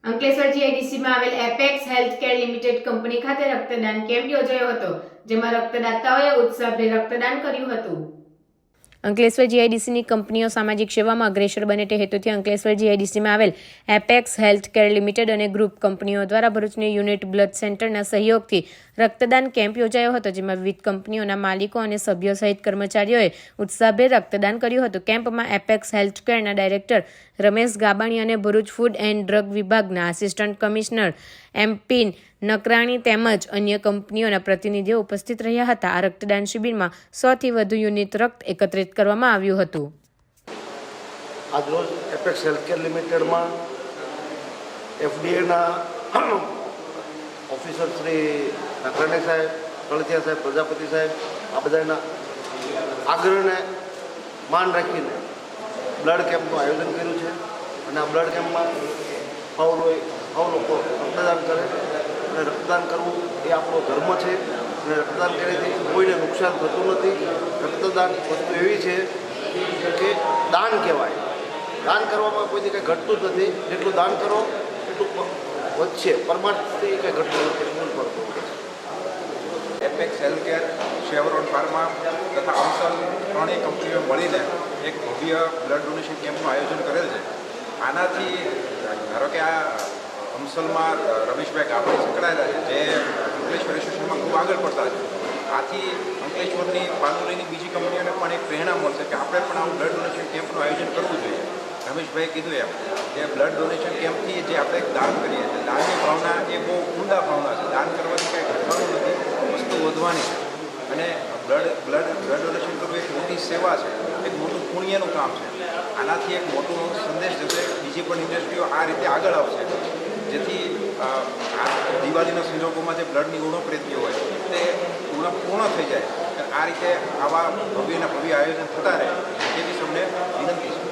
અંકલેશ્વર જીઆઈડીસીમાં આવેલ apex healthcare limited company ખાતે રક્તદાન કેમ્પ યોજાયો હતો, જેમાં રક્તદાતાઓએ ઉત્સાહભેર રક્તદાન કર્યું હતું. અંકલેશ્વર જીઆઈડીસીની કંપનીઓ સામાજિક સેવામાં અગ્રેસર બને તે હેતુથી અંકલેશ્વર જીઆઈડીસીમાં આવેલ એપેક્સ હેલ્થકેર લિમિટેડ અને ગ્રુપ કંપનીઓ દ્વારા ભરૂચની યુનિટ બ્લડ સેન્ટરના સહયોગથી રક્તદાન કેમ્પ યોજાયો હતો, જેમાં વિવિધ કંપનીઓના માલિકો અને સભ્યો સહિત કર્મચારીઓએ ઉત્સાહભેર રક્તદાન કર્યું હતું. કેમ્પમાં એપેક્સ હેલ્થકેરના ડાયરેક્ટર રમેશ ગાબાણી અને ભરૂચ ફૂડ એન્ડ ડ્રગ વિભાગના આસિસ્ટન્ટ કમિશનર એમપી નકરાણી તેમજ અન્ય કંપનીઓના પ્રતિનિધિઓ ઉપસ્થિત રહ્યા હતા. આ રક્તદાન શિબિરમાં 100 થી વધુ યુનિટ રક્ત એકત્રિત કરવામાં આવ્યું હતું. આજરોજ એપેક્સ હેલ્થકેર લિમિટેડમાં એફડીએના ઓફિસર શ્રી નકરાણી સાહેબ, કળથિયા સાહેબ, પ્રજાપતિ સાહેબ આ બધાના આગ્રહને માન રાખીને બ્લડ કેમ્પનું આયોજન કર્યું છે. અને આ બ્લડ કેમ્પમાં સૌ લોકો રક્તદાન કરે અને રક્તદાન કરવું એ આપણો ધર્મ છે. અને રક્તદાન કર્યાથી કોઈને નુકસાન થતું નથી. રક્તદાન વસ્તુ એવી છે કે દાન કહેવાય. દાન કરવામાં કોઈથી કંઈ ઘટતું જ નથી. જેટલું દાન કરો એટલું વધશે. પરમાર્થથી કંઈ ઘટતું નથી. મૂળ પડતું એપેક્સ હેલ્થકેર, શેવરોન ફાર્મા તથા અમસલ ત્રણેય કંપનીઓ મળીને એક ભવ્ય બ્લડ ડોનેશન કેમ્પનું આયોજન કરેલ છે. આનાથી ધારો કે આ અમસલમાં રમેશભાઈ ગાભાણી સંકળાયેલા છે, જે અંકલેશ્વર એસોસિએશનમાં ખૂબ આગળ પડતા છે. આથી અંકલેશ્વરની પાનોલીની બીજી કંપનીઓને પણ એક પ્રેરણા મળશે કે આપણે પણ આવું બ્લડ ડોનેશન કેમ્પનું આયોજન કરવું જોઈએ. રમેશભાઈએ કીધું એમ કે બ્લડ ડોનેશન કેમ્પથી જે આપણે એક દાન કરીએ છીએ, દાનની ભાવના એ બહુ ઊંડા ભાવના છે. દાન કરવાથી કંઈ ઘટવાનું નથી, વસ્તુ વધવાની છે. અને બ્લડ ડોનેશન કરવું એક મોટી સેવા છે, એક મોટું પુણ્યનું કામ છે. આનાથી એક મોટો સંદેશ જશે. બીજી પણ ઇન્ડસ્ટ્રીઓ આ રીતે આગળ આવશે, જેથી આ દિવાળીના સંજોગોમાં જે બ્લડની ઉણપ હોય તે ઉણપ પૂર્ણ થઈ જાય. આ રીતે આવા ભવ્યના ભવ્ય આયોજન થતા રહે એવી સૌને વિનંતી છે.